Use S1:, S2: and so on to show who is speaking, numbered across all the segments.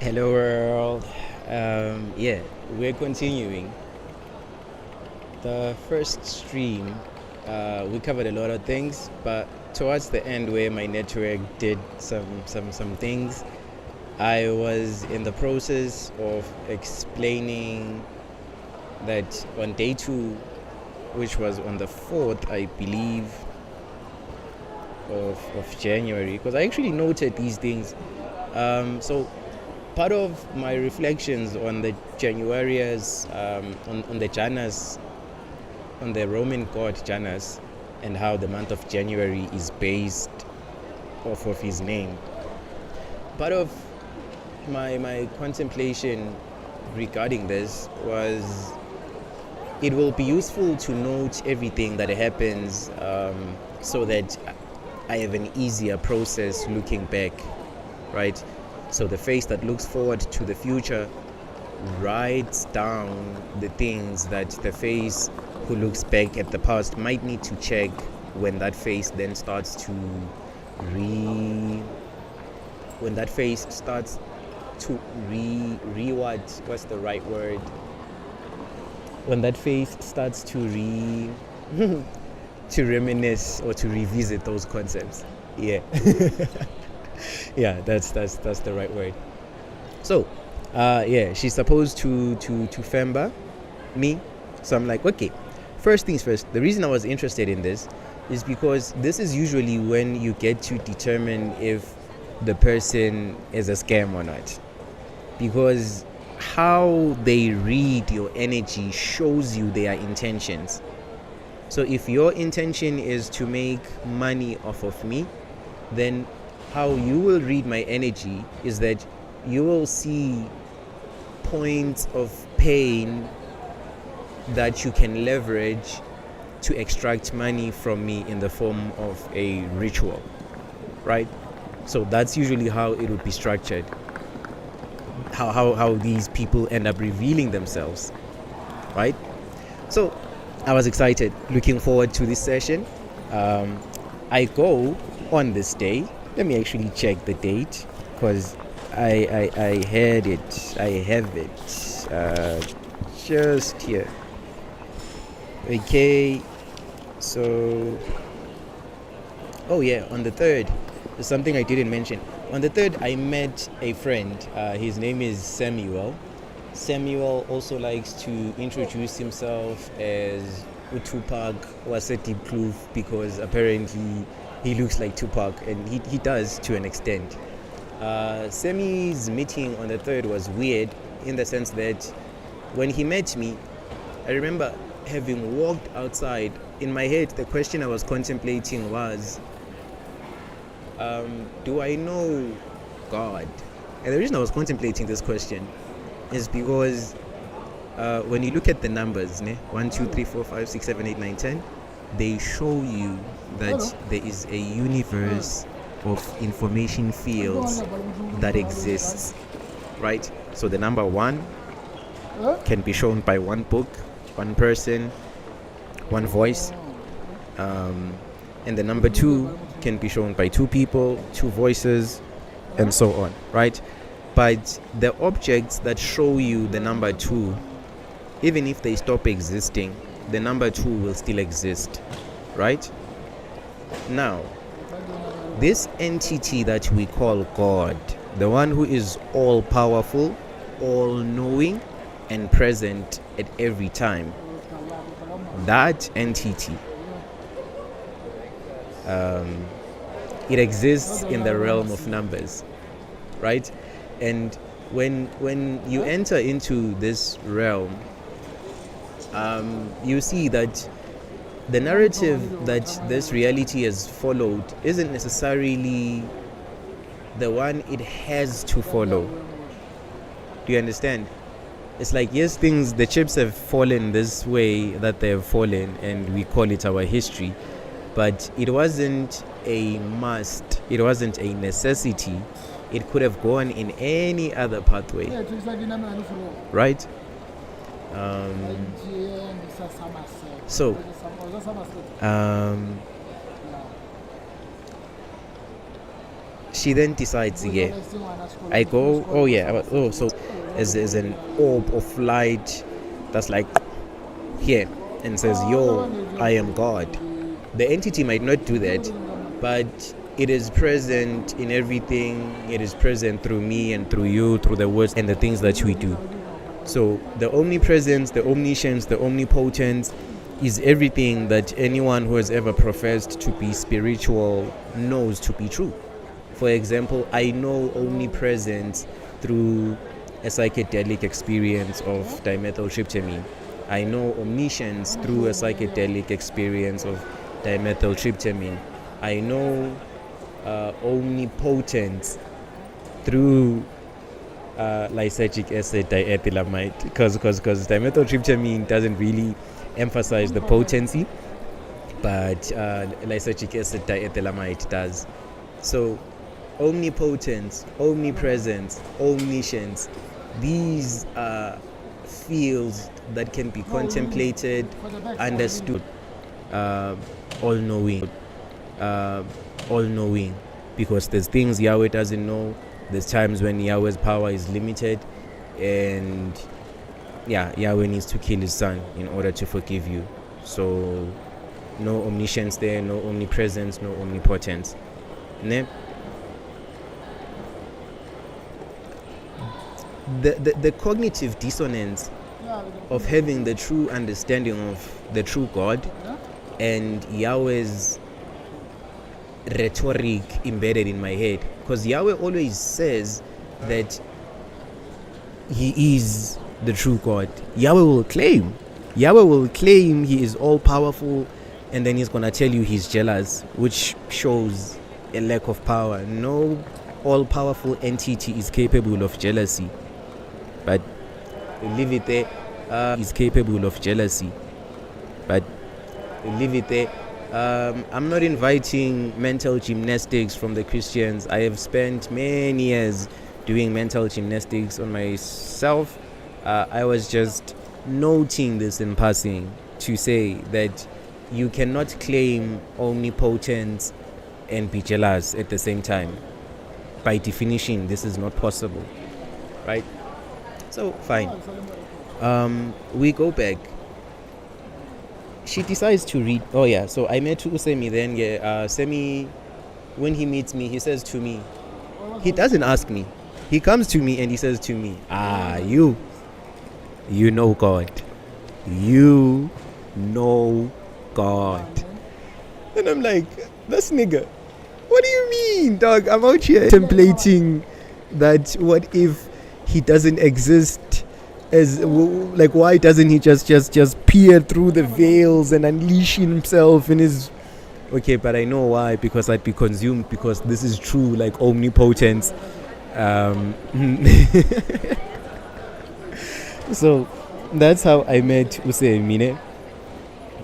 S1: Hello, world. Yeah, we're continuing. The first stream, we covered a lot of things, but towards the end, where my network did some things, I was in the process of explaining that on day two, which was on the 4th, I believe, of January, because I actually noted these things. So part of my reflections on the Januarius, on the Janus, on the Roman god Janus, and how the month of January is based off of his name. Part of my contemplation regarding this was it will be useful to note everything that happens, so that I have an easier process looking back, right? So the face that looks forward to the future writes down the things that the face who looks back at the past might need to check when that face then starts to when that face starts to what's the right word, when that face starts to to reminisce or to revisit those concepts. Yeah. Yeah, that's the right word. So yeah, she's supposed to femba me. So I'm like, okay, first things first, the reason I was interested in this is because this is usually when you get to determine if the person is a scam or not, because how they read your energy shows you their intentions. So if your intention is to make money off of me, then how you will read my energy is that you will see points of pain that you can leverage to extract money from me in the form of a ritual, right? So that's usually how it would be structured, how these people end up revealing themselves, right? So I was excited, looking forward to this session. I go on this day. Let me actually check the date, because I had it. I have it just here. Okay, so oh yeah, on the 3rd, there's something I didn't mention. On the 3rd, I met a friend. His name is Samuel. Samuel also likes to introduce himself as Tupac Waseti Kloof, because apparently he looks like Tupac, and he does to an extent. Semi's meeting on the 3rd was weird in the sense that when he met me, I remember having walked outside. In my head, the question I was contemplating was, do I know God? And the reason I was contemplating this question is because when you look at the numbers, 1, 2, 3, 4, 5, 6, 7, 8, 9, 10, they show you that there is a universe of information fields that exists, right? So the number 1 can be shown by one book, one person, one voice, and the number 2 can be shown by 2 people, 2 voices, and so on, right? But the objects that show you the number 2, even if they stop existing, the number 2 will still exist, right? Now, this entity that we call God, the one who is all powerful, all knowing, and present at every time, that entity, it exists in the realm of numbers, right? And when you enter into this realm, you see that the narrative that this reality has followed isn't necessarily the one it has to follow. Do you understand? It's like, yes, the chips have fallen this way that they have fallen, and we call it our history, but it wasn't a must, it wasn't a necessity. It could have gone in any other pathway, right? So she then decides, yeah. I go, oh yeah, oh, so is an orb of light that's like here and says, yo, I am God. The entity might not do that, but it is present in everything. It is present through me and through you, through the words and the things that we do. So the omnipresence, the omniscience, the omnipotence is everything that anyone who has ever professed to be spiritual knows to be true. For example, I know omnipresence through a psychedelic experience of dimethyltryptamine. I know omniscience through a psychedelic experience of dimethyltryptamine. I know omnipotence through lysergic acid diethylamide, because dimethyltryptamine doesn't really emphasize the potency, but lysergic acid diethylamide does. So omnipotence, omnipresence, omniscience, these are fields that can be contemplated, understood, all-knowing, because there's things Yahweh doesn't know. There's times when Yahweh's power is limited, and Yahweh needs to kill his son in order to forgive you. So no omniscience there, no omnipresence, no omnipotence. Ne? The cognitive dissonance of having the true understanding of the true God and Yahweh's rhetoric embedded in my head, because Yahweh always says that he is the true God. Yahweh will claim he is all powerful, and then he's gonna tell you he's jealous, which shows a lack of power. No all powerful entity is capable of jealousy, but leave it there. Is capable of jealousy, but leave it there. I'm not inviting mental gymnastics from the Christians. I have spent many years doing mental gymnastics on myself. I was just noting this in passing to say that you cannot claim omnipotence and be jealous at the same time. By definition, this is not possible, right? So, fine. We go back. She decides to read. Oh yeah, so I met Usemi then. Semi, when he meets me, he says to me, he doesn't ask me. He comes to me and he says to me, you know God. You know God. And I'm like, this nigga, what do you mean, dog? I'm out here contemplating that what if he doesn't exist? As like, why doesn't he just peer through the veils and unleash himself in his... Okay, but I know why, because I'd be consumed, because this is true, like omnipotence. So that's how I met Usemine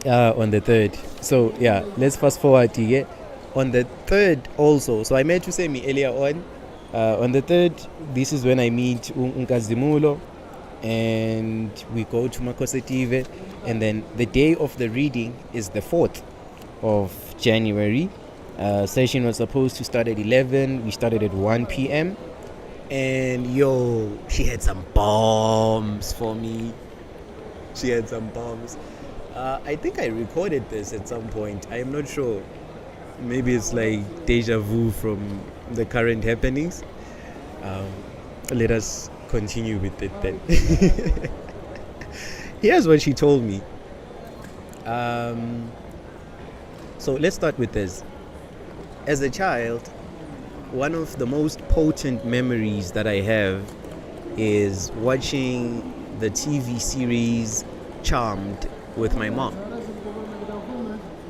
S1: on the 3rd. So yeah, let's fast forward here. On the 3rd also, so I met Usemi earlier on the 3rd, this is when I meet Unkazimulo, and we go to Makosetive, and then the day of the reading is the 4th of January. Session was supposed to start at 11. We started at 1 p.m. and she had some bombs for me. I think I recorded this at some point. I am not sure. Maybe it's like deja vu from the current happenings. Let us continue with it then. Here's what she told me. So let's start with this. As a child, one of the most potent memories that I have is watching the TV series Charmed with my mom.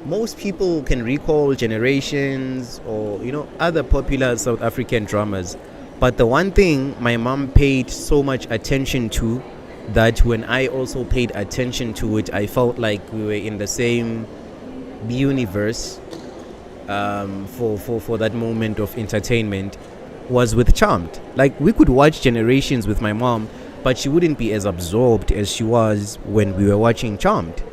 S1: Most people can recall Generations or other popular South African dramas. But the one thing my mom paid so much attention to, that when I also paid attention to it, I felt like we were in the same universe for that moment of entertainment, was with Charmed. Like, we could watch Generations with my mom, but she wouldn't be as absorbed as she was when we were watching Charmed.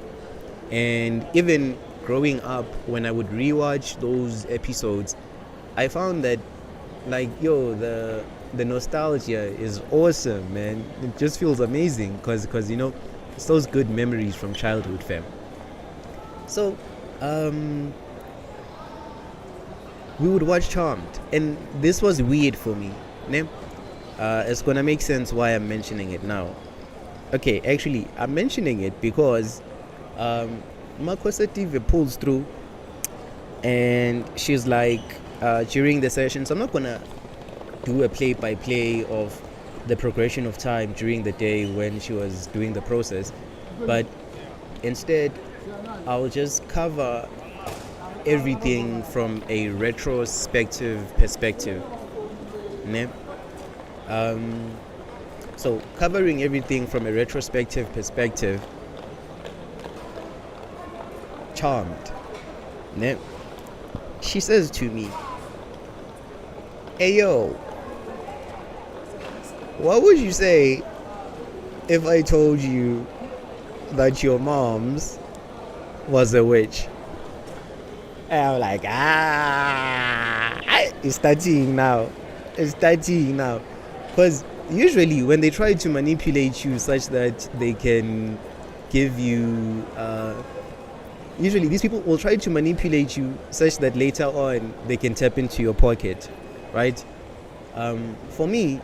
S1: And even growing up, when I would rewatch those episodes, I found that Like, yo, the nostalgia is awesome, man. It just feels amazing because it's those good memories from childhood, fam. So, um, we would watch Charmed, and this was weird for me. Ne? It's gonna make sense why I'm mentioning it now. Okay, actually, I'm mentioning it because Makosa TV pulls through, and she's like, during the session. So I'm not gonna do a play-by-play of the progression of time during the day when she was doing the process, but instead, I'll just cover everything from a retrospective perspective. Ne? Um, so covering everything from a retrospective perspective, Charmed. Ne? She says to me, "Hey yo, what would you say if I told you that your mom's was a witch?" And I'm like, it's starting now. It's starting now. Because usually when they try to manipulate you such that they can give you, usually these people will try to manipulate you such that later on they can tap into your pocket, right? For me,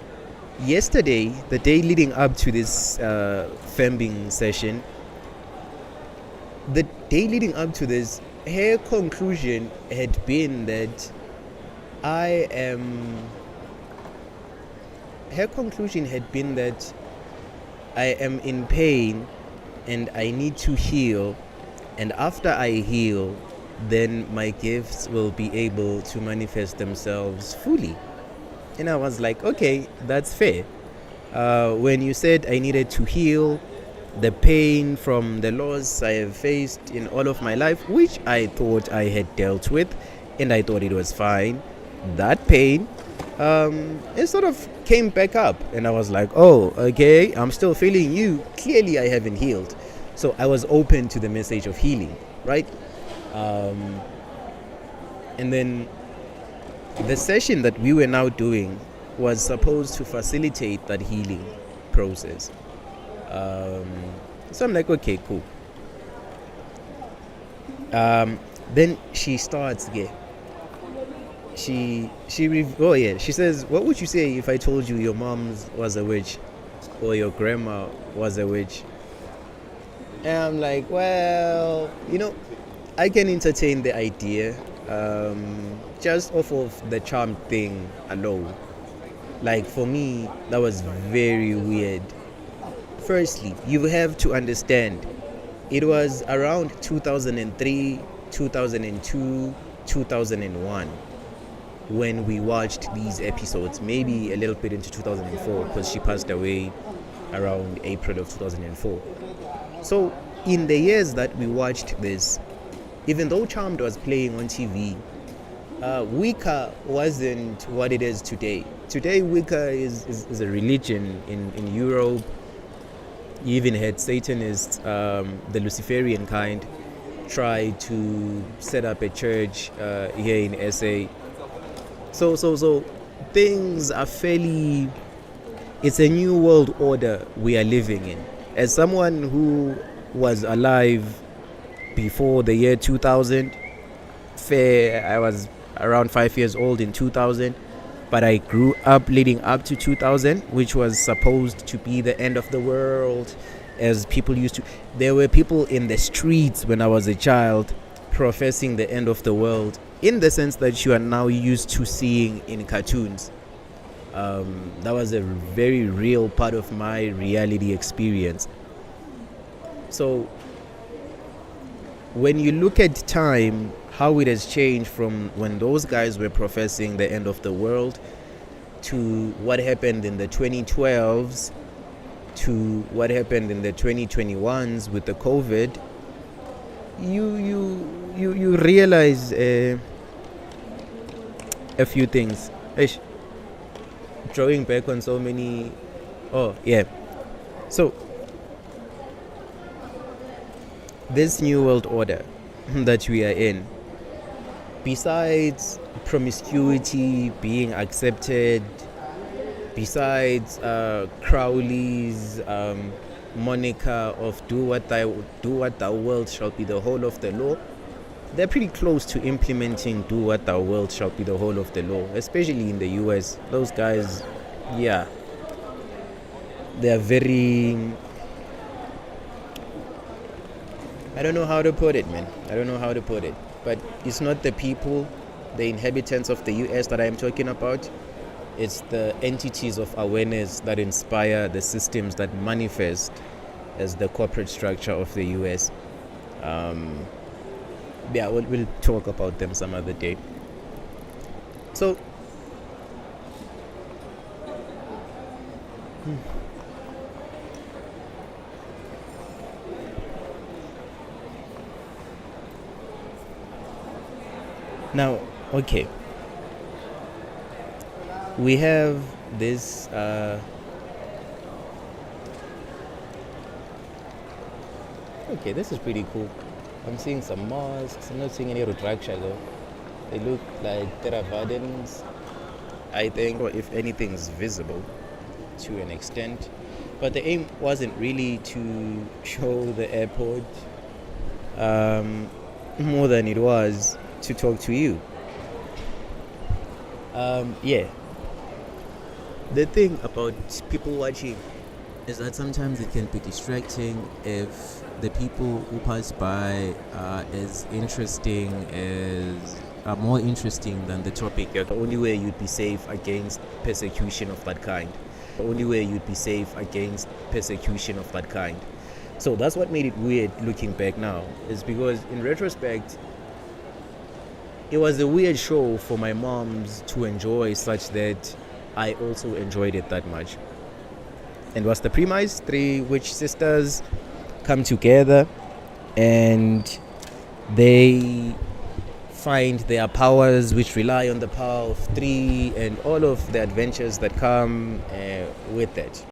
S1: yesterday, the day leading up to this fembing session, the day leading up to this, her conclusion had been that I am. Her conclusion had been that I am in pain and I need to heal, and after I heal, then my gifts will be able to manifest themselves fully. And I was like, okay, that's fair. When you said I needed to heal the pain from the loss I have faced in all of my life, which I thought I had dealt with, and I thought it was fine, that pain, it sort of came back up. And I was like, oh, okay, I'm still feeling you. Clearly, I haven't healed. So I was open to the message of healing, right? And then the session that we were now doing was supposed to facilitate that healing process. So I'm like, okay, cool. Then she starts again. She says, what would you say if I told you your mom was a witch or your grandma was a witch? And I'm like, well, I can entertain the idea, just off of the charm thing alone. Like, for me, that was very weird. Firstly, you have to understand, it was around 2003, 2002, 2001 when we watched these episodes, maybe a little bit into 2004, because she passed away around April of 2004. So in the years that we watched this, even though Charmed was playing on TV, Wicca wasn't what it is today. Today, Wicca is a religion in Europe. You even had Satanists, the Luciferian kind, try to set up a church here in SA. So things are fairly. It's a new world order we are living in. As someone who was alive before the year 2000, I was around 5 years old in 2000, but I grew up leading up to 2000, which was supposed to be the end of the world, as people used to. There were people in the streets when I was a child professing the end of the world, in the sense that you are now used to seeing in cartoons. That was a very real part of my reality experience. So when you look at time, how it has changed from when those guys were professing the end of the world to what happened in the 2012s to what happened in the 2021s with the COVID, you realize a few things. Drawing back on so many. Oh yeah. So this new world order that we are in, besides promiscuity being accepted, besides Crowley's moniker of do what thou wilt shall be the whole of the law. They're pretty close to implementing do what thou wilt shall be the whole of the law, especially in the US. Those guys, yeah, they're very, I don't know how to put it, man. I don't know how to put it. But it's not the people, the inhabitants of the US that I'm talking about. It's the entities of awareness that inspire the systems that manifest as the corporate structure of the US. Yeah, we'll talk about them some other day. So, now, okay. We have this okay, this is pretty cool. I'm seeing some mosques. I'm not seeing any Rudraksha though. They look like Theravadins, I think, or if anything's visible to an extent. But the aim wasn't really to show the airport more than it was to talk to you. Yeah. The thing about people watching is that sometimes it can be distracting if the people who pass by are more interesting than the topic. The only way you'd be safe against persecution of that kind. The only way you'd be safe against persecution of that kind. So that's what made it weird looking back now, is because in retrospect, it was a weird show for my moms to enjoy, such that I also enjoyed it that much. And what's the premise? 3 witch sisters come together and they find their powers, which rely on the power of 3, and all of the adventures that come with it.